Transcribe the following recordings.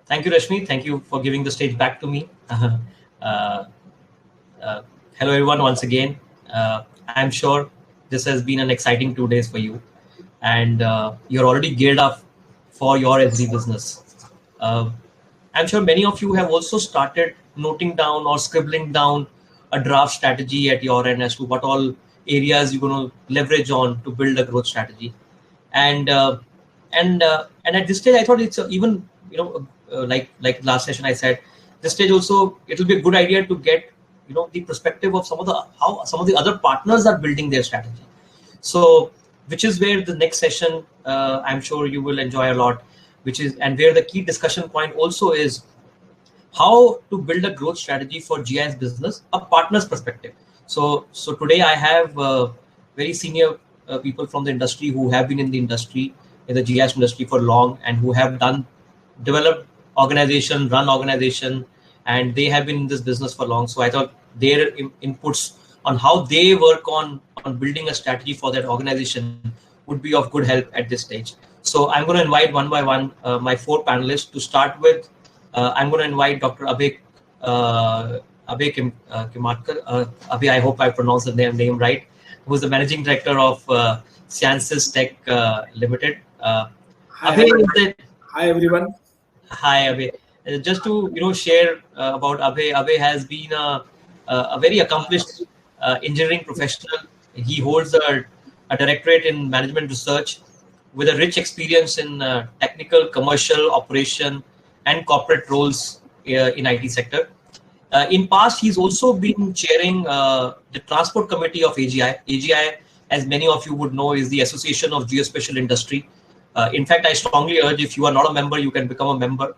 Thank you, Rashmi. Thank you for giving the stage back to me. uh, uh, Hello, everyone, once again. I'm sure this has been an exciting 2 days for you, and you're already geared up for your SB business. Uh, I'm sure many of you have also started noting down or scribbling down a draft strategy at your end as to what all areas you're going to leverage on to build a growth strategy. And and at this stage, I thought it's even like last session I said, this stage also it'll be a good idea to get the perspective of some of the how some of the other partners are building their strategy. So which is where the next session I'm sure you will enjoy a lot, which is and where the key discussion point also is how to build a growth strategy for GIS business, a partner's perspective. So today I have very senior people from the industry who have been in the industry, in the GIS industry for long, and who have developed organization, run organization, and they have been in this business for long. So I thought their inputs on how they work on building a strategy for that organization would be of good help at this stage. So I'm going to invite one by one my four panelists. To start with, I'm going to invite Dr. Kimatkar. Abhay, I hope I pronounced the name right, who is the Managing Director of Ceinsys Tech Limited. Hi, everyone. Hi, Abhay. Just to share about Abhay. Abhay has been a very accomplished engineering professional. He holds a doctorate in management research with a rich experience in technical, commercial, operation, and corporate roles in IT sector. In past, he's also been chairing the transport committee of AGI. AGI, as many of you would know, is the Association of Geospatial Industry. In fact, I strongly urge, if you are not a member, you can become a member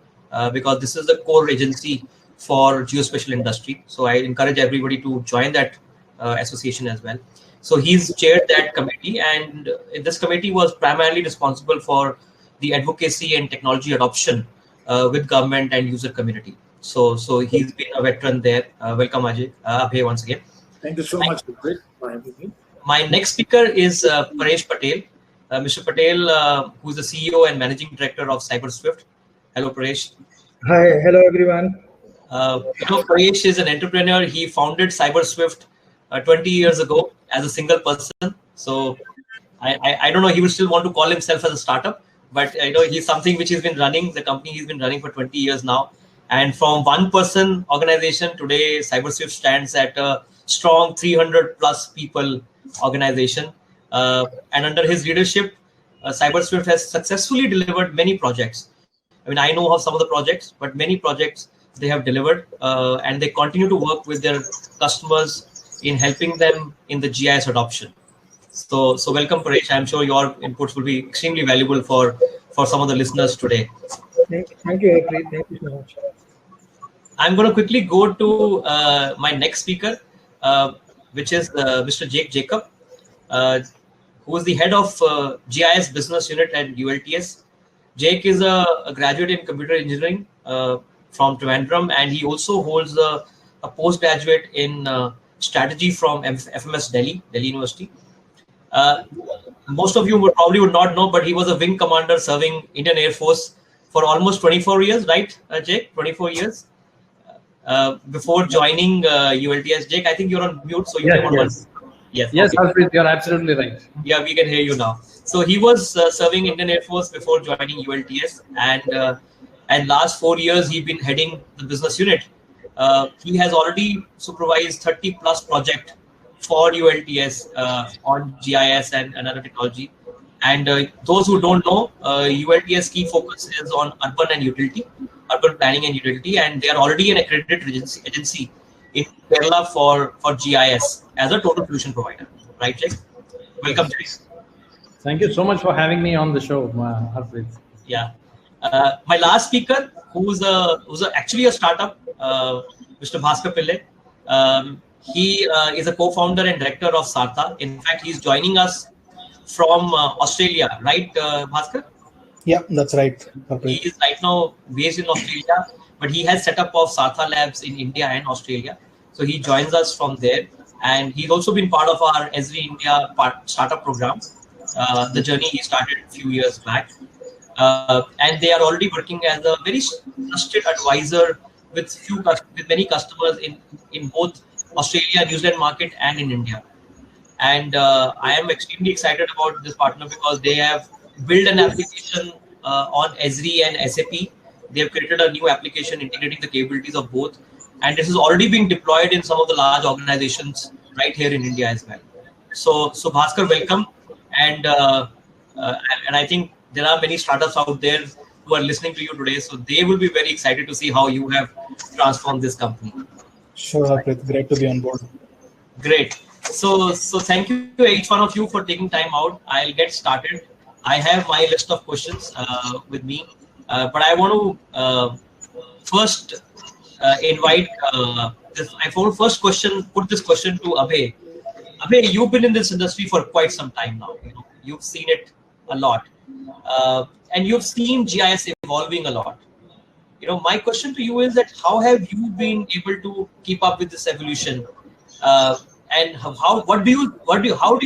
because this is the core agency for geospatial industry. So I encourage everybody to join that association as well. So he's chaired that committee, and this committee was primarily responsible for the advocacy and technology adoption with government and user community. So he's been a veteran there. Welcome, Abhay, once again. Thank you so much for having me. My next speaker is Paresh Patel. Mr. Patel, who's the CEO and Managing Director of CyberSwift. Hello, Paresh. Hi, hello everyone. Paresh is an entrepreneur. He founded CyberSwift 20 years ago as a single person. So I don't know, he would still want to call himself as a startup, but he's something which he's been running, the company he's been running for 20 years now. And from one person organization, today CyberSwift stands at a strong 300 plus people organization. And under his leadership, CyberSwift has successfully delivered many projects. I mean, I know of some of the projects, but many projects they have delivered, and they continue to work with their customers in helping them in the GIS adoption. So welcome, Paresh. I'm sure your inputs will be extremely valuable for some of the listeners today. Thank you, Harpreet. Thank you so much. I'm going to quickly go to my next speaker, which is Mr. Jake Jacob, who is the head of GIS business unit at ULTS. Jake is a graduate in computer engineering from Trivandrum, and he also holds a postgraduate in strategy from FMS Delhi University. Most of you probably would not know, but he was a wing commander serving Indian Air Force for almost 24 years, right, Jake? 24 years before joining ULTS. Jake, I think you're on mute, so you can. Yes, okay. You're absolutely right. Yeah, we can hear you now. So he was serving Indian Air Force before joining ULTS, and last 4 years he's been heading the business unit. He has already supervised 30 plus projects for ULTS on GIS and another technology. And those who don't know, ULTS key focus is on urban planning and utility, and they are already an accredited agency in Kerala for GIS as a total solution provider. Right, Jake? Welcome, Jake. Thank you so much for having me on the show, Harpreet. Yeah. My last speaker, who's actually a startup, Mr. Bhaskar Pillai. He is a co-founder and director of Sartha. In fact, he's joining us from Australia, right, Bhaskar? Yeah, that's right. He is right now based in Australia, but he has set up of Sartha Labs in India and Australia. So he joins us from there, and he's also been part of our Esri India startup program. The journey he started a few years back. and they are already working as a very trusted advisor with many customers in both Australia, New Zealand market and in India. And I am extremely excited about this partner because they have built an application on Esri and SAP. They have created a new application integrating the capabilities of both, and this is already being deployed in some of the large organizations right here in India as well. So Bhaskar, welcome, and I think there are many startups out there who are listening to you today, so they will be very excited to see how you have transformed this company. Sure, Harpreet. Great to be on board. Great. So thank you to each one of you for taking time out. I'll get started. I have my list of questions with me, but I want to first invite I want to first put this question to Abhay. Abhay, you've been in this industry for quite some time now. You've seen it a lot, and you've seen GIS evolving a lot. My question to you is that how have you been able to keep up with this evolution? And how do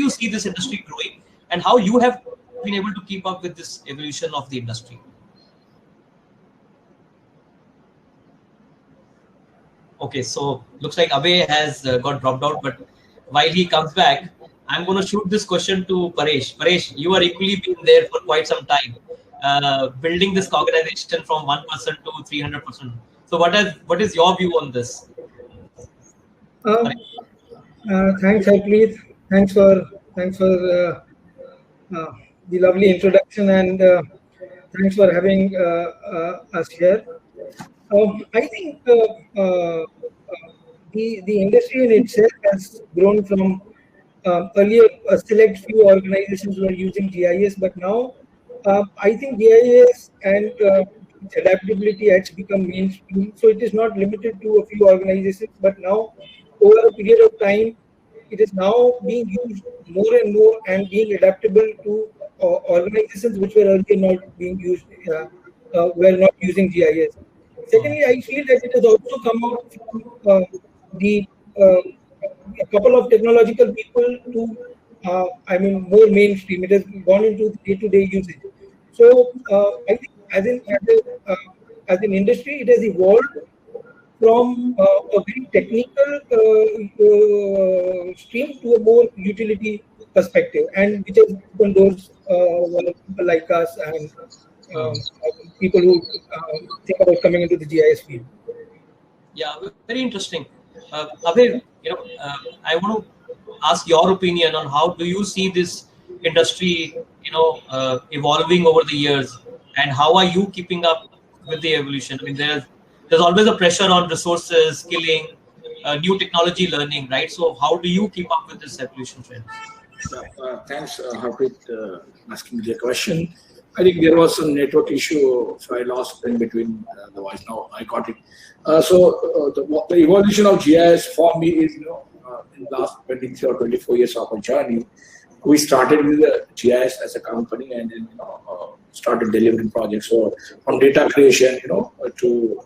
you see this industry growing, and how you have been able to keep up with this evolution of the industry? Okay, so looks like Abhay has got dropped out, but while he comes back, I'm going to shoot this question to Paresh. Paresh, you are equally been there for quite some time, building this organization from 1% to 300%. So what is your view on this? Thanks, Harpreet. Thanks for the lovely introduction, and thanks for having us here. I think the industry in itself has grown from earlier a select few organizations were using GIS, but now I think GIS and its adaptability has become mainstream. So it is not limited to a few organizations, but now over a period of time, it is now being used more and more and being adaptable to organizations which were earlier not being used, were not using GIS. Secondly, I feel that it has also come out from a couple of technological people to, more mainstream. It has gone into day-to-day usage. So I think as an industry, it has evolved from a very technical stream to a more utility perspective, and which has opened doors for people like us and people who think about coming into the GIS field. Yeah, very interesting. Abhay, I want to ask your opinion on how do you see this industry, evolving over the years, and how are you keeping up with the evolution? I mean, there's always a pressure on resources, skilling, new technology learning, right? So how do you keep up with this evolution trend? Thanks, Harpreet, asking the question. I think there was some network issue, so I lost in between the voice. Now I got it. The evolution of GIS for me is, in the last 23 or 24 years of our journey, we started with the GIS as a company, and then started delivering projects. So from data creation, to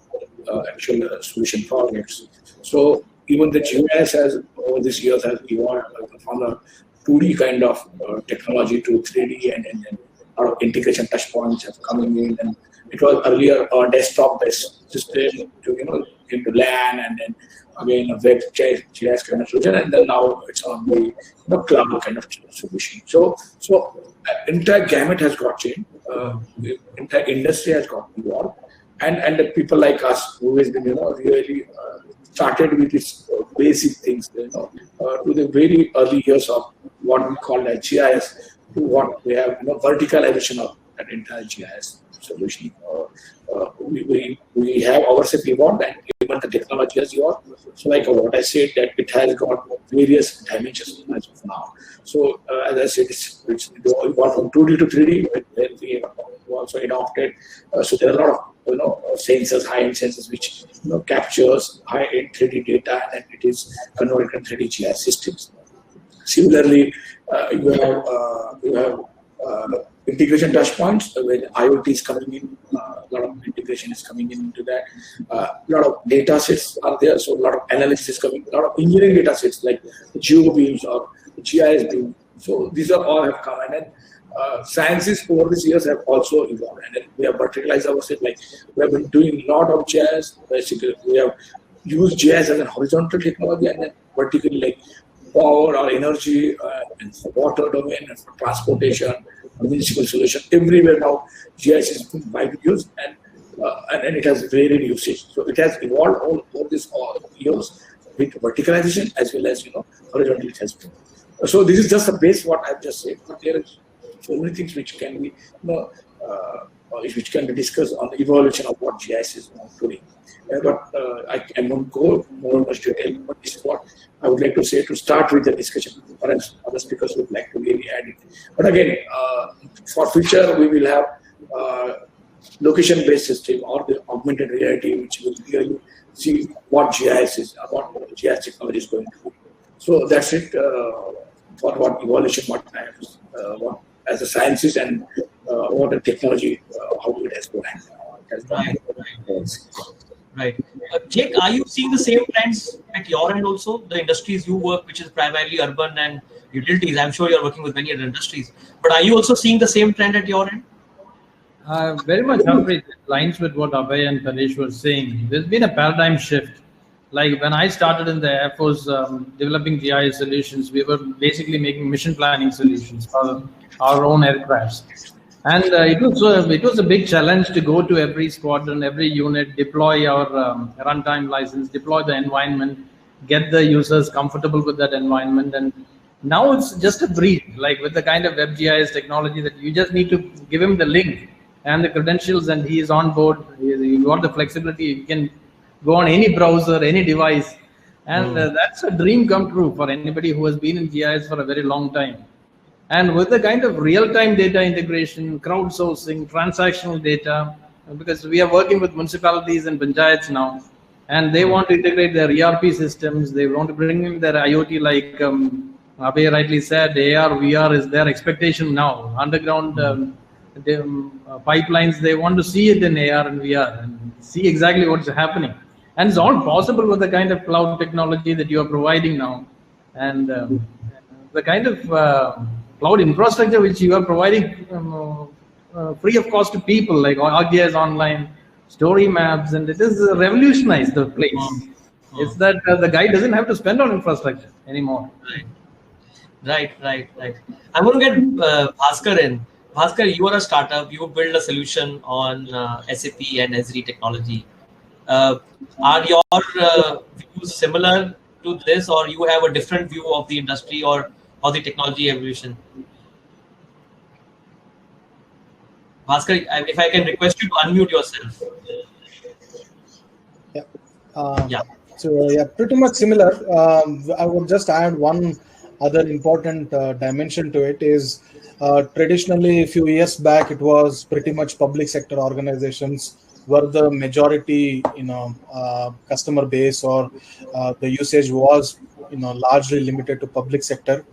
actual solution projects. So even the GIS has over these years has evolved from a 2D kind of technology to 3D, and then our integration touch points have coming in, and it was earlier a desktop-based system to into LAN, and then again a web GIS kind of solution, and then now it's on the cloud kind of solution. So entire gamut has got changed. The entire industry has got evolved, and the people like us who has been really started with these basic things, to the very early years of what we call as GIS. What we have, verticalization of an entire GIS solution. We have ourselves evolved, and even the technology has evolved. So, like what I said, that it has got various dimensions as of now. So, as I said, it's evolved from 2D to 3D. Then we also adopted. So there are a lot of sensors, high-end sensors, which captures high-end 3D data, and it is converted to 3D GIS systems. Similarly, you have integration touch points where IoT is coming in. A lot of integration is coming into that. A lot of data sets are there, so a lot of analysis is coming. A lot of engineering data sets like GeoBeams or GIS beam. So these are all have come, and then sciences over these years have also evolved, and then we have verticalized ourselves. Like we have been doing a lot of GIS. Basically, we have used GIS as a horizontal technology, and then vertically, like power or energy and for water domain and for transportation, municipal solution. Everywhere now, GIS is being widely used, and it has varied usage. So it has evolved all these years with verticalization as well as horizontal it has been. So this is just a base what I've just said, but there is so many things which can be which can be discussed on the evolution of what GIS is today. But I won't go more much detail, but this is what I would like to say to start with the discussion. Perhaps other speakers would like to really add it. But again, for future, we will have location-based system or the augmented reality, which will really see what GIS is, what GIS technology is going to be. So that's it for what evolution, what as a sciences and what the technology, how it has gone. Right. Jake, are you seeing the same trends at your end also? The industries you work, which is primarily urban and utilities. I'm sure you're working with many other industries. But are you also seeing the same trend at your end? Very much Harpreet, lines with what Abhay and Paresh were saying. There's been a paradigm shift. Like when I started in the Air Force developing GIS solutions, we were basically making mission planning solutions for our own aircrafts. And it was a big challenge to go to every squadron, every unit, deploy our runtime license, deploy the environment, get the users comfortable with that environment. And now it's just a breeze, like with the kind of WebGIS technology that you just need to give him the link and the credentials and he is on board. You got the flexibility. You can go on any browser, any device. And that's a dream come true for anybody who has been in GIS for a very long time. And with the kind of real-time data integration, crowdsourcing, transactional data, because we are working with municipalities and panchayats now, and they want to integrate their ERP systems, they want to bring in their IoT, like Abhay rightly said, AR, VR is their expectation now. Underground pipelines, they want to see it in AR and VR and see exactly what's happening. And it's all possible with the kind of cloud technology that you are providing now. And the kind of cloud infrastructure which you are providing free of cost to people, like ArcGIS Online, story maps, and it has revolutionized the place. It's that the guy doesn't have to spend on infrastructure anymore. Right. I'm going to get Bhaskar in. Bhaskar, you are a startup. You build a solution on SAP and Esri technology. Are your views similar to this, or you have a different view of the industry or the technology evolution? Bhaskar, if I can request you to unmute yourself. So pretty much similar. I would just add one other important dimension to it is traditionally a few years back it was pretty much public sector organizations were the majority customer base, or the usage was largely limited to public sector.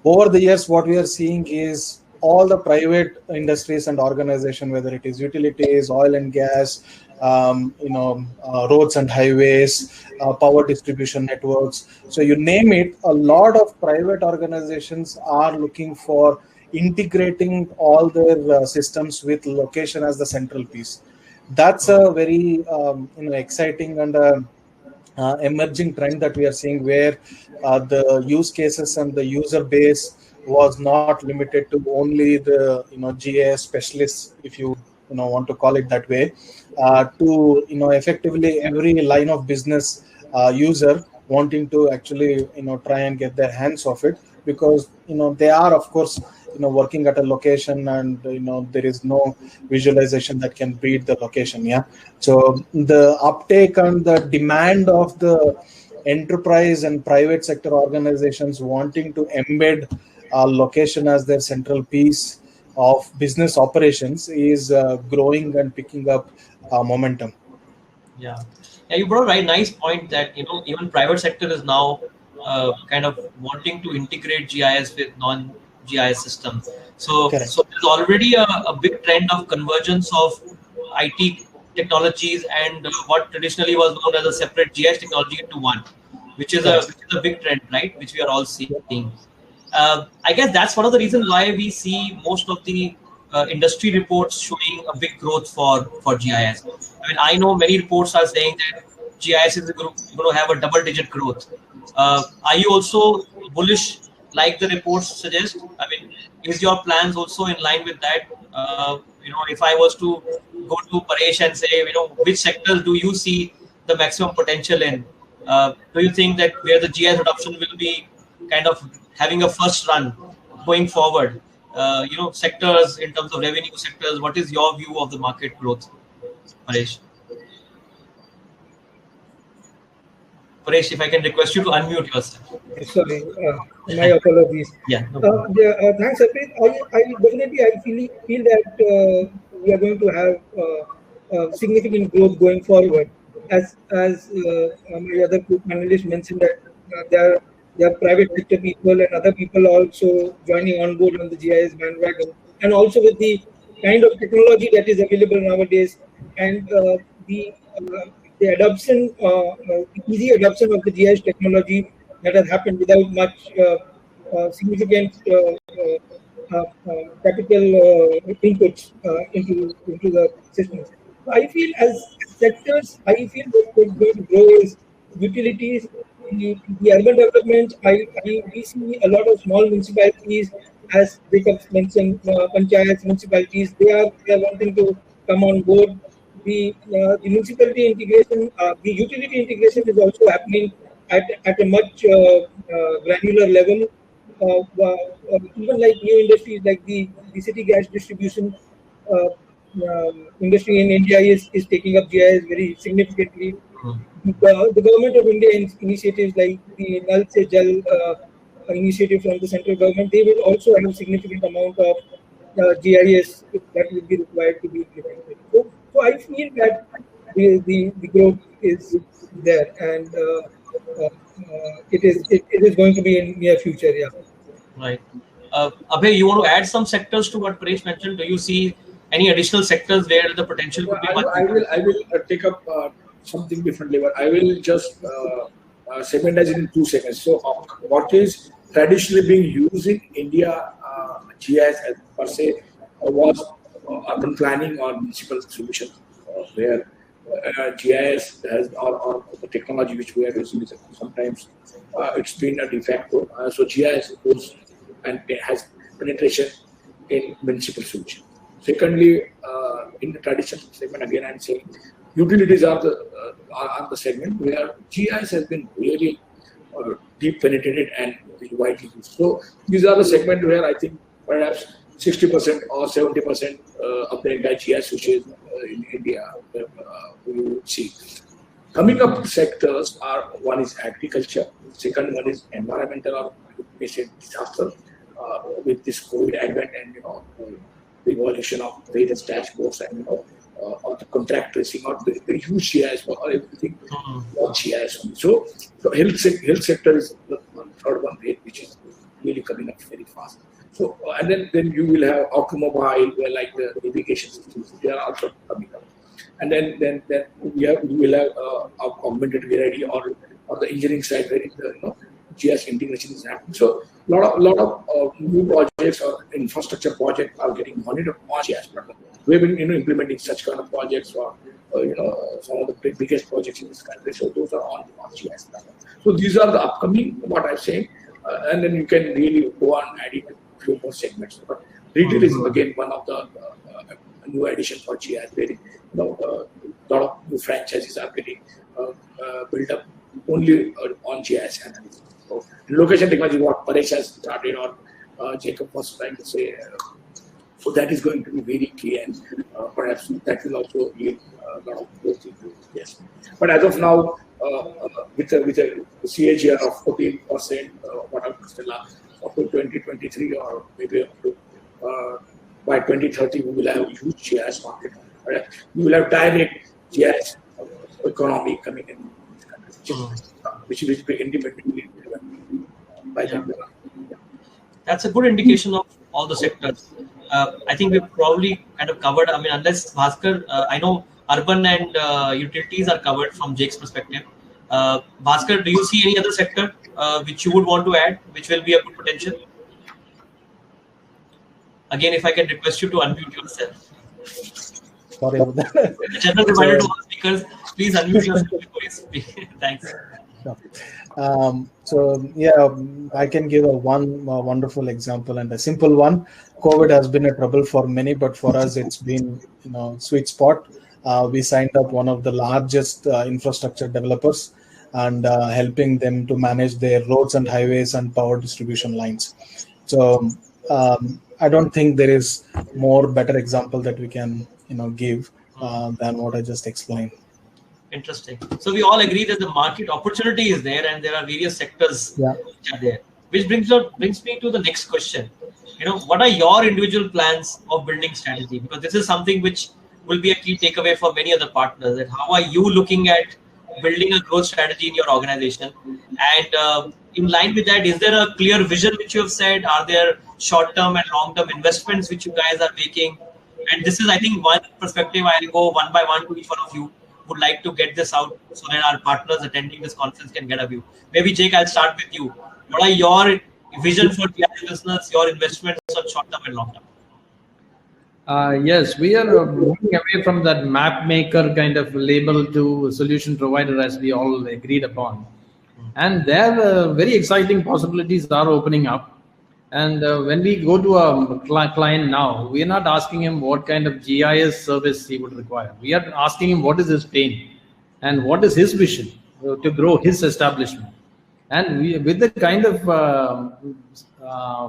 Over the years, what we are seeing is all the private industries and organizations, whether it is utilities, oil and gas, roads and highways, power distribution networks. So you name it, a lot of private organizations are looking for integrating all their systems with location as the central piece. That's a very exciting and emerging trend that we are seeing, where the use cases and the user base was not limited to only the GIS specialists, if you want to call it that way, to effectively every line of business user wanting to actually try and get their hands off it, because they are of course working at a location, and there is no visualization that can beat the location. So the uptake and the demand of the enterprise and private sector organizations wanting to embed location as their central piece of business operations is growing and picking up momentum. Yeah, you brought a very nice point that even private sector is now kind of wanting to integrate GIS with non-GIS systems. So there's already a big trend of convergence of IT technologies and what traditionally was known as a separate GIS technology into one, which is a big trend, right? Which we are all seeing. I guess that's one of the reasons why we see most of the industry reports showing a big growth for GIS. I mean, I know many reports are saying that GIS is going to have a double-digit growth. Are you also bullish, like the reports suggest? I mean, is your plans also in line with that? If I was to go to Paresh and say, which sectors do you see the maximum potential in? Do you think that where the GIS adoption will be kind of having a first run going forward? Sectors in terms of revenue sectors. What is your view of the market growth, Paresh? Paresh, if I can request you to unmute yourself. Sorry, my apologies. Yeah. No Thanks, Harpreet. I feel that we are going to have significant growth going forward. As my other panelists mentioned that there are private sector people and other people also joining on board on the GIS bandwagon, and also with the kind of technology that is available nowadays and the adoption, easy adoption of the GIS technology that has happened without much significant capital inputs into the systems. So I feel as sectors, I feel what's going to grow is utilities, the urban development. We see a lot of small municipalities, as Jacob mentioned, panchayats, municipalities. They are wanting to come on board. The municipality integration, the utility integration is also happening at a much granular level. Even like new industries like the city gas distribution industry in India is taking up GIS very significantly. The government of India initiatives like the Nal Se Jal initiative from the central government, they will also have a significant amount of GIS that will be required to be implemented. So I feel that the growth is there, and it is going to be in near future. Yeah. Right. Abhay, you want to add some sectors to what Paresh mentioned? Do you see any additional sectors where the potential could be much? I will take up something differently, but I will just segmentize it in 2 seconds. So, what is traditionally being used in India, GIS as per se, was urban planning or municipal solutions, where GIS has or the technology which we are using is sometimes it's been a de facto. So GIS goes and it has penetration in municipal solutions. Secondly, in the traditional segment, again I'm saying utilities are the segment where GIS has been really deep penetrated and widely used. So these are the segment where I think perhaps 60% or 70% of the entire GIS which is in India we would see. Coming up sectors are, one is agriculture, second one is environmental or disaster with this COVID advent and the evolution of various dashboards and or the contract tracing or the huge GIS or everything on GIS. So health sector is the third one which is really coming up very fast. So and then you will have automobile where like the navigation systems, they are also coming up. And then we will have augmented reality or the engineering side where the GIS integration is happening. So lot of new projects or infrastructure projects are getting monitored on GIS platform. We've been implementing such kind of projects or some of the biggest projects in this country. So those are on GIS platform. So these are the upcoming what I'm saying, and then you can really go on adding a few more segments. But retail is again one of the new addition for GIS. Where a lot of new franchises are getting built up only on GIS analysis. So location technology, what Paresh has started or Jacob was trying to say. So that is going to be very key, and perhaps that will also lead a lot of growth into GIS. But as of now, with a CAGR of 14%, what I'm still up to 2023 or maybe up to by 2030, we will have a huge GIS market. Right? We will have direct GIS economy coming in this country, which will be independently driven by them. That's a good indication of all the sectors. I think we've probably kind of covered. I mean, unless Bhaskar, I know urban and utilities are covered from Jake's perspective. Bhaskar, do you see any other sector which you would want to add, which will be a good potential? Again, if I can request you to unmute yourself. Sorry about that. The general reminder to all speakers, please unmute yourself before you speak. Thanks. So yeah, I can give one wonderful example and a simple one. COVID has been a trouble for many, but for us, it's been sweet spot. We signed up one of the largest infrastructure developers and helping them to manage their roads and highways and power distribution lines. So I don't think there is more better example that we can give than what I just explained. Interesting. So we all agree that the market opportunity is there, and there are various sectors which are there. Which brings me to the next question. What are your individual plans of building strategy? Because this is something which will be a key takeaway for many other partners. That how are you looking at building a growth strategy in your organization? And in line with that, is there a clear vision which you have said? Are there short-term and long-term investments which you guys are making? And this is, I think, one perspective. I'll go one by one to each one of you. Would like to get this out so that our partners attending this conference can get a view. Maybe Jake, I'll start with you. What are your vision for GIS business, your investments on short term and long term? Yes, we are moving away from that map maker kind of label to solution provider, as we all agreed upon. And there very exciting possibilities are opening up. And when we go to a client now, we are not asking him what kind of GIS service he would require. We are asking him what is his pain and what is his vision to grow his establishment. And with the kind of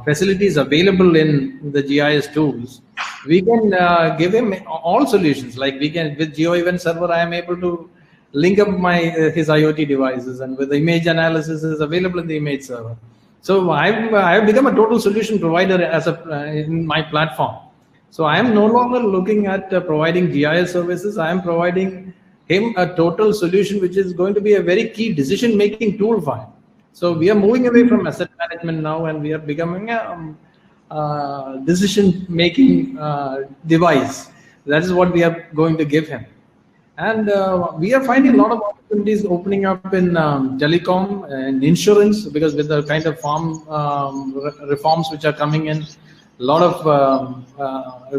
facilities available in the GIS tools, we can give him all solutions. Like we can, with Geo Event Server, I am able to link up his IoT devices, and with the image analysis is available in the image server. So I have become a total solution provider in my platform. So I am no longer looking at providing GIS services. I am providing him a total solution, which is going to be a very key decision-making tool for him. So we are moving away from asset management now, and we are becoming a decision-making device. That is what we are going to give him. And we are finding a lot of opportunities opening up in telecom and insurance, because with the kind of farm reforms which are coming in, a lot of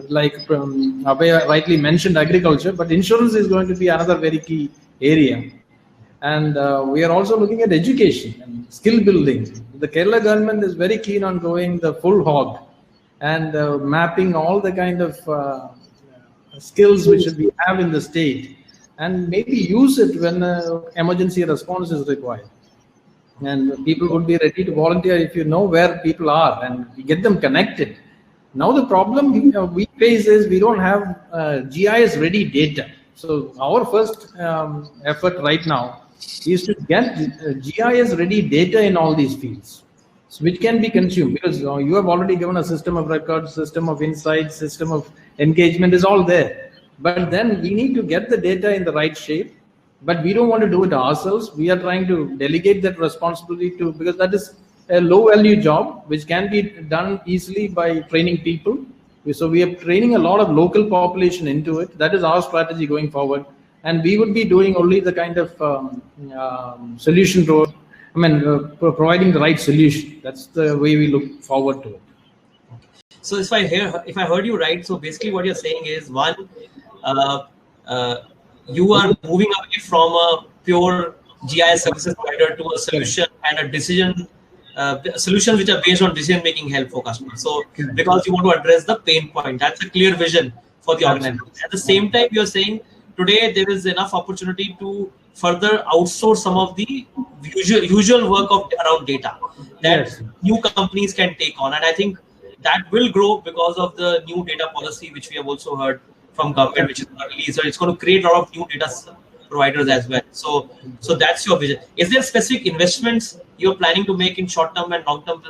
like Abhay rightly mentioned agriculture, but insurance is going to be another very key area. And we are also looking at education and skill building. The Kerala government is very keen on going the full hog and mapping all the kind of skills which we have in the state, and maybe use it when emergency response is required. And people would be ready to volunteer if you know where people are and get them connected. Now the problem we face is we don't have GIS ready data. So our first effort right now is to get GIS ready data in all these fields, which can be consumed, because you have already given a system of records, system of insights, system of engagement is all there. But then we need to get the data in the right shape, but we don't want to do it ourselves. We are trying to delegate that responsibility to, because that is a low value job, which can be done easily by training people. So we are training a lot of local population into it. That is our strategy going forward. And we would be doing only the kind of solution to, providing the right solution. That's the way we look forward to it. So if I heard you right, so basically what you're saying is, one, you are moving away from a pure GIS services provider to a solution and a decision solutions which are based on decision-making help for customers. So because you want to address the pain point, that's a clear vision for the organization. At the same time, you're saying today there is enough opportunity to further outsource some of the usual work around data that new companies can take on. And I think that will grow because of the new data policy, which we have also heard from government, which is early. So it's going to create a lot of new data providers as well. So that's your vision. Is there specific investments you're planning to make in short term and long term,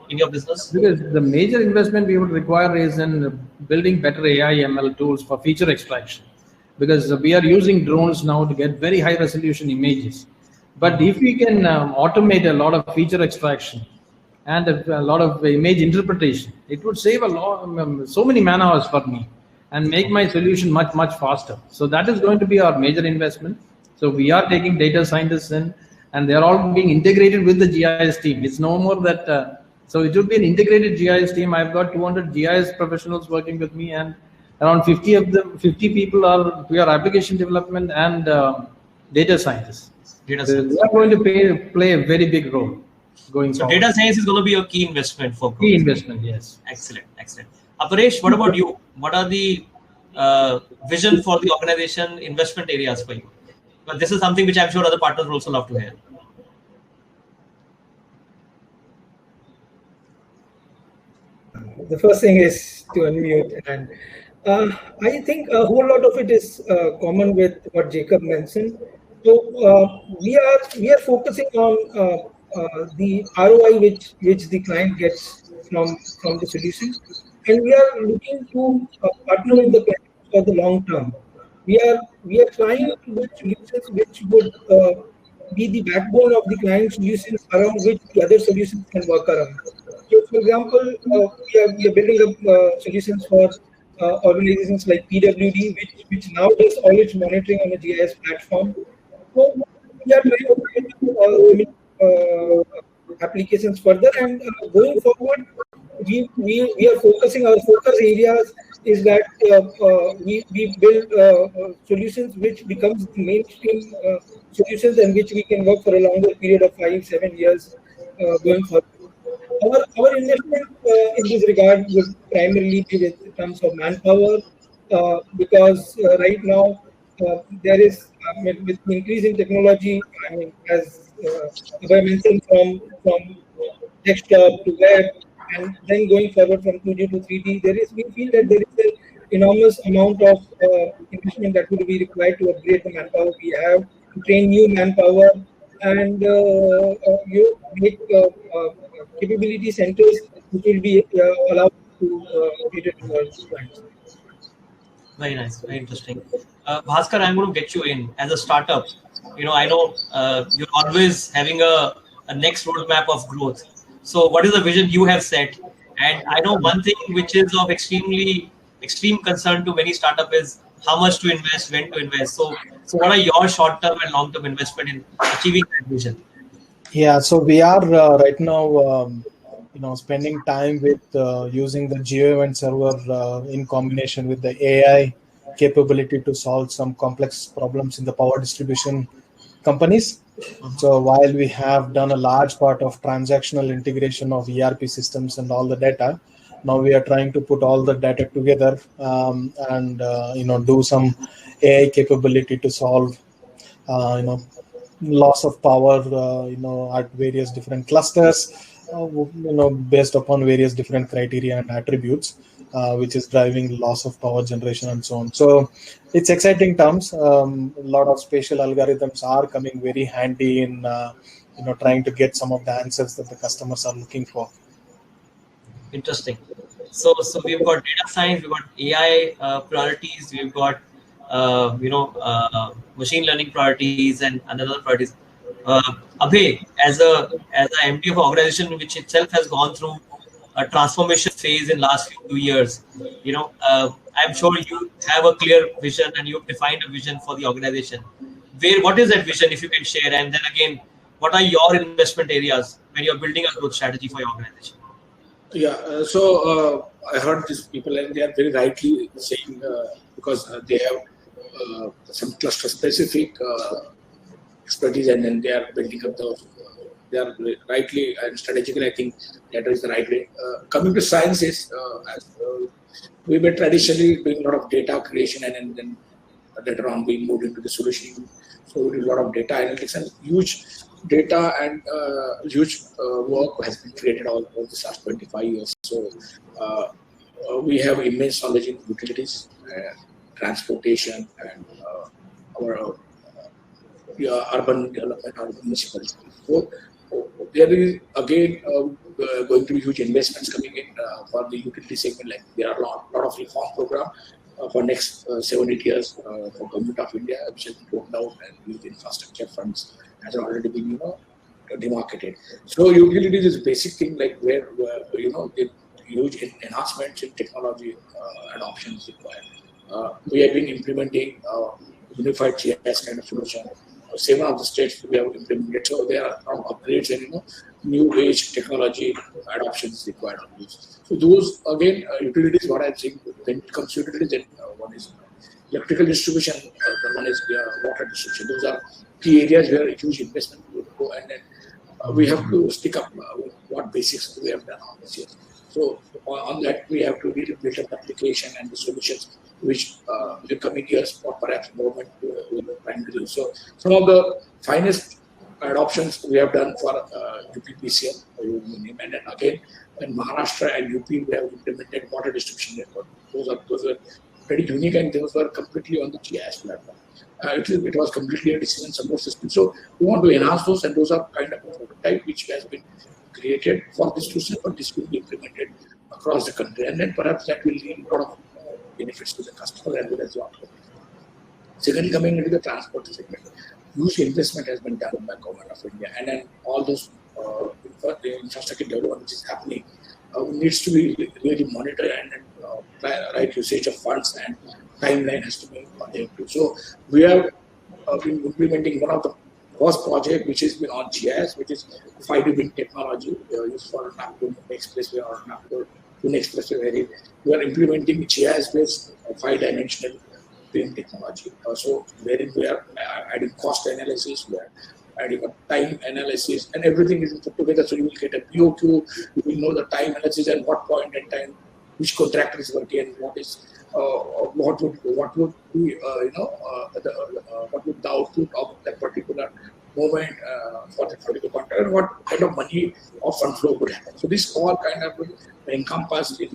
in your business? Because the major investment we would require is in building better AI ML tools for feature extraction. Because we are using drones now to get very high resolution images. But if we can automate a lot of feature extraction and a lot of image interpretation, it would save a lot, so many man hours for me, and make my solution much, much faster. So that is going to be our major investment. So we are taking data scientists in, and they're all being integrated with the GIS team. It's no more that So it would be an integrated GIS team. I've got 200 GIS professionals working with me, and around 50 of them, 50 people are pure application development and data scientists. Data So science. they are going to play a very big role going So forward. data science is going to be a key investment for growth. Key investment, yes. Excellent, excellent. Aparesh, what about you? What are the vision for the organization investment areas for you? But this is something which I'm sure other partners will also love to hear. The first thing is to unmute, and I think a whole lot of it is common with what Jacob mentioned. So we are focusing on the ROI which the client gets from the solution, and we are looking to partner with the client for the long term. We are trying to build solutions which would be the backbone of the client solutions around which the other solutions can work around. So, for example, we are building up solutions for organizations like PWD, which now does all its monitoring on a GIS platform. So we are trying to build applications further, and going forward, we are focusing. Our focus areas is that we build solutions which becomes the mainstream solutions, and which we can work for a longer period of 5-7 years going forward. Our investment in this regard would primarily be in terms of manpower, because right now there is, with increase in technology, I mean, as I mentioned, from desktop to web, and then going forward from 2D to 3D, we feel that there is an enormous amount of investment that would be required to upgrade the manpower we have, to train new manpower, and you make capability centers which will be allowed to cater to our clients. Very nice, very interesting. Bhaskar, I'm going to get you in as a startup. I know you're always having a next roadmap of growth. So what is the vision you have set? And I know one thing which is of extreme concern to many startups is how much to invest, when to invest. So what are your short-term and long-term investment in achieving that vision? Yeah, so we are right now, spending time with using the Geo Event Server in combination with the AI capability to solve some complex problems in the power distribution companies. So while we have done a large part of transactional integration of ERP systems and all the data, now we are trying to put all the data together and do some AI capability to solve loss of power at various different clusters, based upon various different criteria and attributes, which is driving loss of power generation and so on. So it's exciting terms. A lot of spatial algorithms are coming very handy in trying to get some of the answers that the customers are looking for. Interesting. So we've got data science, we've got AI priorities, we've got machine learning priorities and another priorities. Abhay, as a MD of an organization which itself has gone through a transformation phase in last few years, I'm sure you have a clear vision and you've defined a vision for the organization. What is that vision, if you can share? And then again, what are your investment areas when you're building a growth strategy for your organization? Yeah, so I heard these people, and they are very rightly saying, because they have some cluster specific expertise, and then they are building up they are rightly and strategically, I think that is the right way. Coming to sciences, we've been traditionally doing a lot of data creation, and then later on being moved into the solution. So we do a lot of data analytics, and huge data and huge work has been created all over the last 25 years. So we have immense knowledge in utilities, transportation, and our urban development, urban municipalities. So there is again going to be huge investments coming in for the utility segment. Like there are a lot of reform program for next 7-8 years for Government of India, which has been rolled out, and with infrastructure funds has already been demarcated. So utilities is a basic thing, like where the huge enhancements in technology adoption is required. We have been implementing unified GIS kind of solution. 7 of the states we have implemented. So there are upgrades and new age technology adoption is required on these. So those again utilities. What I think when it comes to utilities, then one is electrical distribution, the one is water distribution. Those are key areas where a huge investment will go, and then we have to stick up with what basics we have done on this year. So on that, we have to really build up the application and the solutions which in the coming years or perhaps government will primarily. So some of the finest adoptions we have done for UPPCL, and then again in Maharashtra and UP we have implemented water distribution network. Those are very unique, and those were completely on the GIS platform. It was completely a decision support system. So we want to enhance those, and those are kind of a prototype which has been created for this to say, but this will be implemented across the country, and then perhaps that will lead a lot of benefits to the customer as well as the operator. Secondly, coming into the transport segment, huge investment has been done by government of India, and then all those the infrastructure development which is happening needs to be really monitored, and right usage of funds and timeline has to be adhered to. So we have been implementing one of the first project which has been on GIS, which is 5D wind technology used for Nagpur Expressway or Nagpur Pune Expressway, where we are implementing GIS-based 5-dimensional wind technology. So wherein we are adding cost analysis, we are adding a time analysis, and everything is put together. So you will get a POQ, you will know the time analysis and what point in time which contractor is working and what would be what would the output of that particular moment for that particular contractor, and what kind of money or fund flow would happen. So this all kind of will encompass in.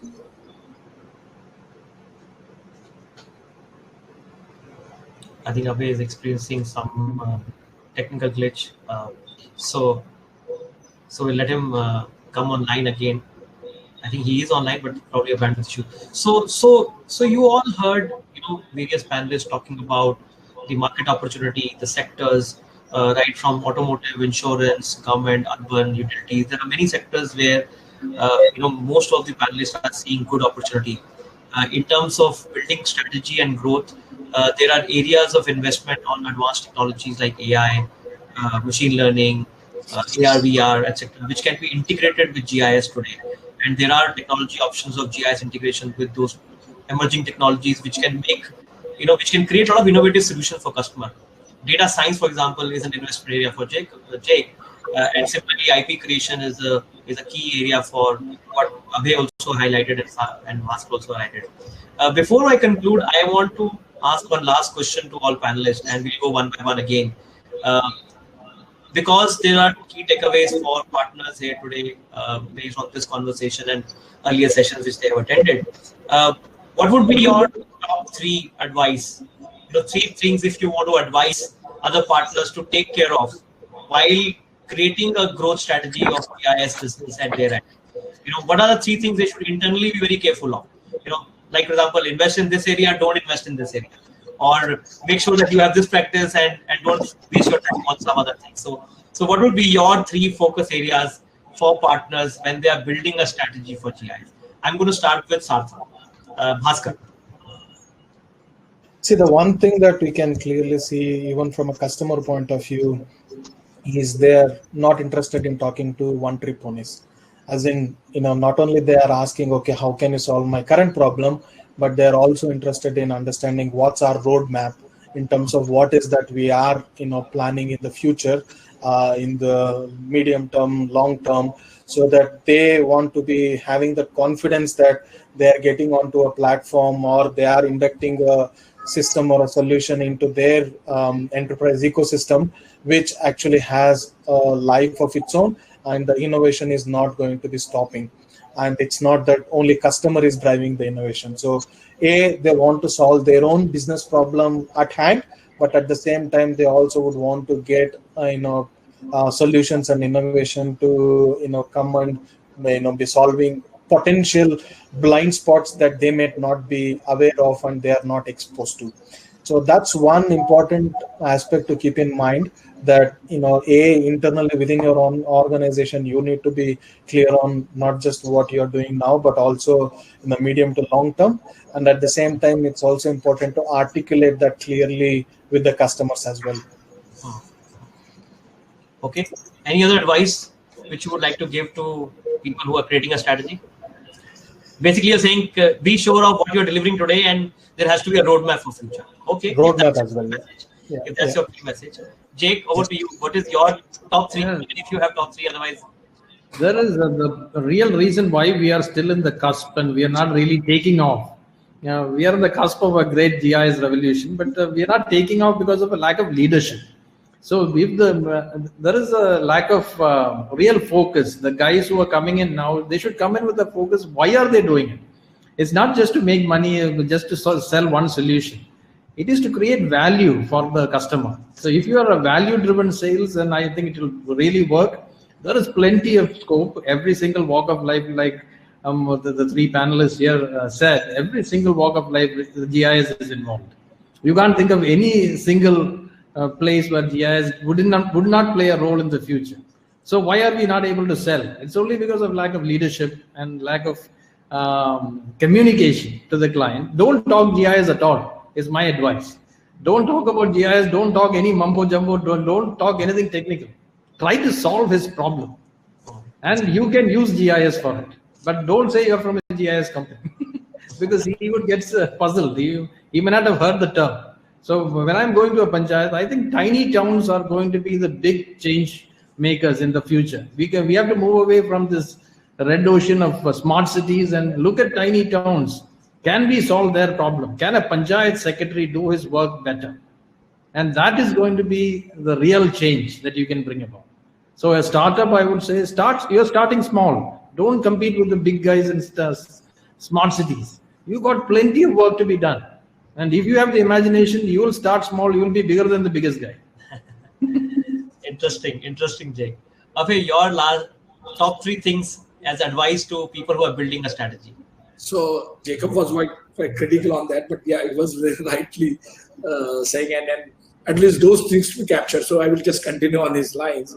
I think Abhay is experiencing some technical glitch, so we'll let him come online again. I think he is online, but probably a bandwidth issue. So you all heard, various panelists talking about the market opportunity, the sectors, right from automotive, insurance, government, urban, utilities. There are many sectors where most of the panelists are seeing good opportunity. In terms of building strategy and growth, there are areas of investment on advanced technologies like AI, machine learning, AR, VR, etc., which can be integrated with GIS today. And there are technology options of GIS integration with those emerging technologies, which can make, which can create a lot of innovative solutions for customer. Data science, for example, is an investment area for Jake, and similarly, IP creation is a key area for what Abhay also highlighted and Bhaskar also highlighted. Before I conclude, I want to ask one last question to all panelists, and we'll go one by one again. Because there are key takeaways for partners here today based on this conversation and earlier sessions which they have attended. What would be your top 3 advice? 3 things if you want to advise other partners to take care of while creating a growth strategy of GIS business at their end. What are the 3 things they should internally be very careful of? Like for example, invest in this area, don't invest in this area. Or make sure that you have this practice and don't waste your time on some other things. So what would be your 3 focus areas for partners when they are building a strategy for GIS? I'm going to start with Sarthak. Bhaskar. See, the one thing that we can clearly see, even from a customer point of view, is they're not interested in talking to one-trick ponies. As in, not only they are asking, okay, how can you solve my current problem, but they're also interested in understanding what's our roadmap in terms of what is that we are, planning in the future, in the medium term, long term, so that they want to be having the confidence that they're getting onto a platform or they are inducting a system or a solution into their enterprise ecosystem, which actually has a life of its own, and the innovation is not going to be stopping. And it's not that only customer is driving the innovation. So they want to solve their own business problem at hand, but at the same time, they also would want to get, solutions and innovation to, come and, be solving potential blind spots that they may not be aware of and they are not exposed to. So that's one important aspect to keep in mind, that internally within your own organization, you need to be clear on not just what you're doing now, but also in the medium to long term. And at the same time, it's also important to articulate that clearly with the customers as well. Okay. Any other advice which you would like to give to people who are creating a strategy? Basically, you're saying be sure of what you're delivering today, and there has to be a roadmap for future. Okay. Roadmap as well. Yeah. If that's your key message, Jake, over to you. What is your top 3? Yeah. Even if you have top 3, otherwise. There is the real reason why we are still in the cusp and we are not really taking off. We are on the cusp of a great GIS revolution, but we are not taking off because of a lack of leadership. So if there is a lack of real focus, the guys who are coming in now, they should come in with a focus. Why are they doing it? It's not just to make money, just to sell one solution. It is to create value for the customer. So if you are a value-driven sales, then I think it will really work. There is plenty of scope. Every single walk of life, like the 3 panelists here said, every single walk of life, the GIS is involved. You can't think of any single place where GIS would not play a role in the future. So why are we not able to sell? It's only because of lack of leadership and lack of communication to the client. Don't talk GIS at all, is my advice. Don't talk about GIS. Don't talk any mumbo jumbo. Don't talk anything technical. Try to solve his problem. And you can use GIS for it. But don't say you're from a GIS company because he would get puzzled. He may not have heard the term. So when I'm going to a panchayat, I think tiny towns are going to be the big change makers in the future. We have to move away from this red ocean of smart cities and look at tiny towns. Can we solve their problem? Can a panchayat secretary do his work better? And that is going to be the real change that you can bring about. So a startup, I would say, you're starting small. Don't compete with the big guys in smart cities. You've got plenty of work to be done. And if you have the imagination, you will start small, you will be bigger than the biggest guy. Interesting, Jake. Abhay, your top 3 things as advice to people who are building a strategy. So Jacob was quite critical on that, but yeah, it was very rightly saying, and at least those things to be captured. So I will just continue on his lines.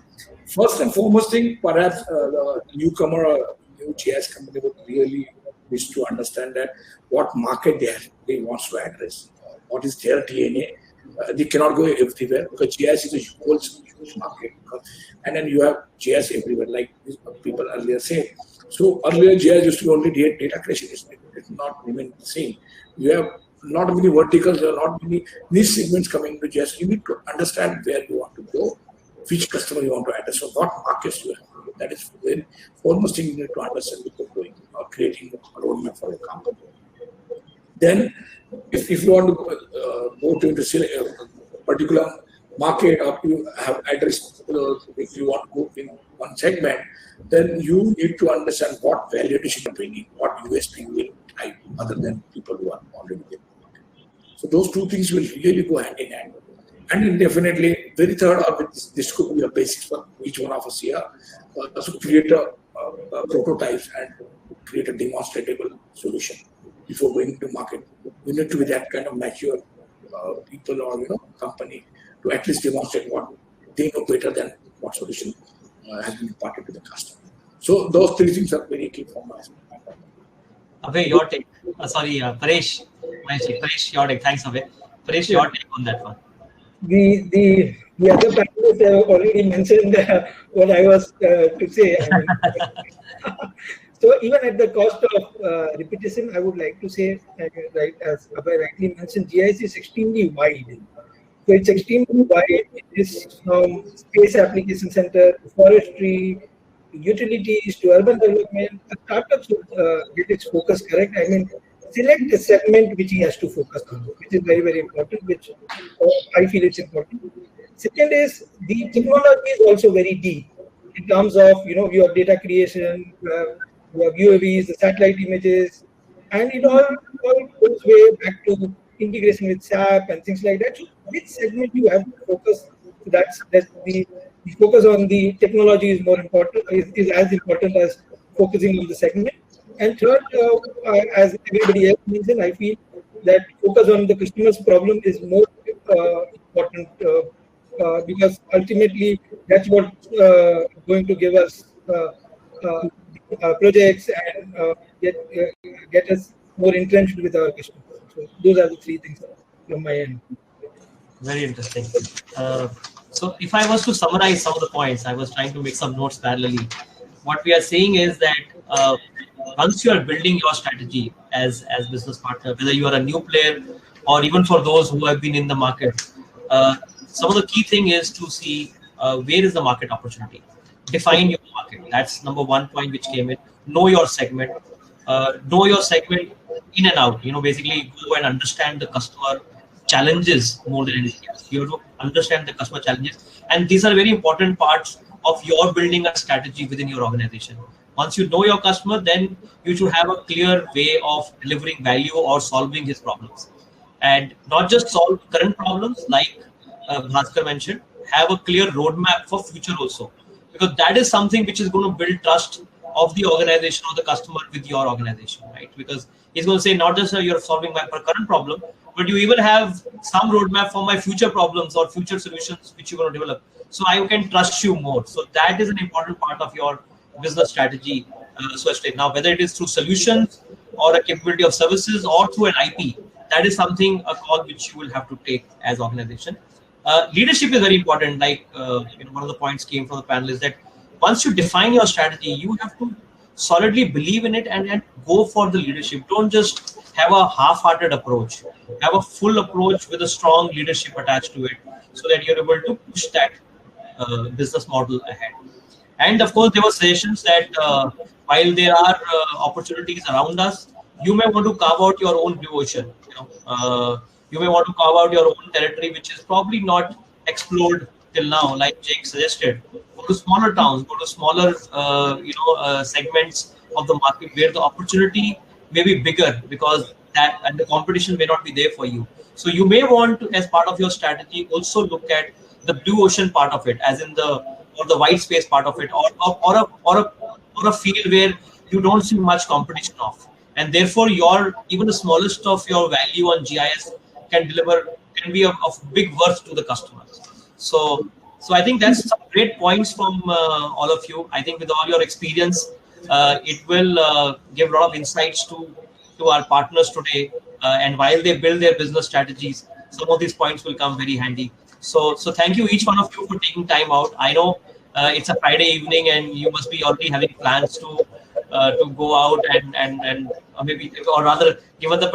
First and foremost thing, perhaps the newcomer or new GIS company would really wish to understand that what market they want to address, what is their DNA. They cannot go everywhere because GIS is a huge market, and then you have GIS everywhere, like people earlier said. So earlier GIS used to be only data creation. It's not remain the same. You have not many verticals, there are not many niche segments coming into GIS. You need to understand where you want to go, which customer you want to address, so what markets you have. That is the foremost thing you need to understand before going or creating a roadmap for your company. Then, if you want to go to a particular market or you have addressed, if you want to go in one segment, then you need to understand what value addition you're bringing, what USP you will type other than people who are already there. So those 2 things will really go hand in hand. And then definitely, very third, this could be a basics for each one of us here. So create a prototypes and create a demonstratable solution before going to market. We need to be that kind of mature people or company to at least demonstrate what they know better than what solution has been imparted to the customer. So those 3 things are very key for us. Abhay, your take. Paresh. Paresh, your take. Thanks, Abhay. Paresh, your take on that one. The other panelists have already mentioned what I was to say. So even at the cost of repetition, I would like to say, right, as Abhay rightly mentioned, GIS is extremely wide. So it's extremely wide. It is from space application center, forestry, utilities to urban development. A startup should get its focus correct. I mean, select a segment which he has to focus on, which is very, very important, which I feel it's important. Second is the technology is also very deep in terms of, you have data creation, you have UAVs, the satellite images, and it all goes way back to integration with SAP and things like that. So which segment you have to focus? That's the focus on the technology is more important, is as important as focusing on the segment. And third, as everybody else mentioned, I feel that focus on the customer's problem is more important because ultimately that's what's going to give us projects and get us more entrenched with our customers. So those are the 3 things from my end. Very interesting. So if I was to summarize some of the points, I was trying to make some notes parallelly. What we are saying is that once you are building your strategy as business partner, whether you are a new player or even for those who have been in the market, some of the key thing is to see where is the market opportunity. Define your market. That's number one point which came in. Know your segment. Know your segment in and out. Basically go and understand the customer challenges more than anything else. You have to understand the customer challenges, and these are very important parts of your building a strategy within your organization. Once you know your customer, then you should have a clear way of delivering value or solving his problems, and not just solve current problems like Bhaskar mentioned. Have a clear roadmap for future also, because that is something which is going to build trust of the organization or the customer with your organization, right? Because he's going to say not just you're solving my current problem, but you even have some roadmap for my future problems or future solutions which you're going to develop. So I can trust you more. So that is an important part of your business strategy. Now, whether it is through solutions or a capability of services or through an IP, that is something, a call which you will have to take as organization. Leadership is very important. Like one of the points came from the panel is that once you define your strategy, you have to solidly believe in it and go for the leadership. Don't just have a half-hearted approach. Have a full approach with a strong leadership attached to it, so that you're able to push that business model ahead. And of course, there were suggestions that while there are opportunities around us, you may want to carve out your own blue ocean. You may want to carve out your own territory, which is probably not explored till now, like Jake suggested. Go to smaller towns, go to smaller, segments of the market where the opportunity may be bigger, because that and the competition may not be there for you. So you may want to, as part of your strategy, also look at the blue ocean part of it, as in the white space part of it, or a field where you don't see much competition of, and therefore even the smallest of your value on GIS can be of big worth to the customers. So I think that's some great points from all of you. I think with all your experience, it will give a lot of insights to our partners today. And while they build their business strategies, some of these points will come very handy. So thank you, each one of you, for taking time out. I know it's a Friday evening and you must be already having plans to go out and maybe, or rather, given the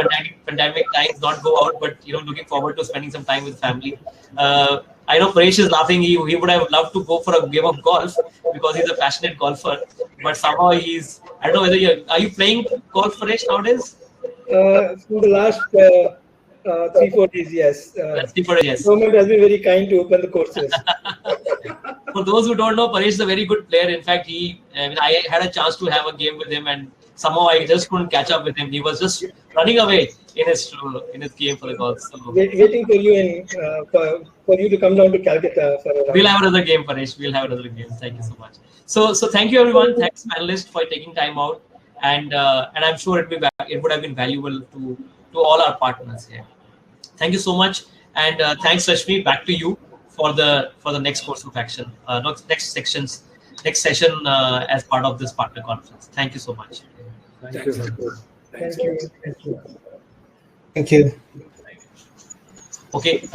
pandemic times, not go out, but looking forward to spending some time with family. I know Paresh is laughing. He would have loved to go for a game of golf because he's a passionate golfer, but somehow I don't know whether are you playing golf, Paresh, nowadays? For the last 3-4 days, yes. 3-4 days, yes. Government has been very kind to open the courses. For those who don't know, Paresh is a very good player. In fact, I had a chance to have a game with him, and somehow I just couldn't catch up with him. He was just running away in his game for the golf. So waiting for you for you to come down to Calcutta for a round. We'll have another game, Paresh. We'll have another game. Thank you so much. So thank you, everyone. Thanks, panelists, for taking time out, and I'm sure it would have been valuable to all our partners here. Thank you so much, and thanks, Rashmi. Back to you for the next course of action, next session as part of this partner conference. Thank you so much. Thank you. Thank you. Thank you. Okay.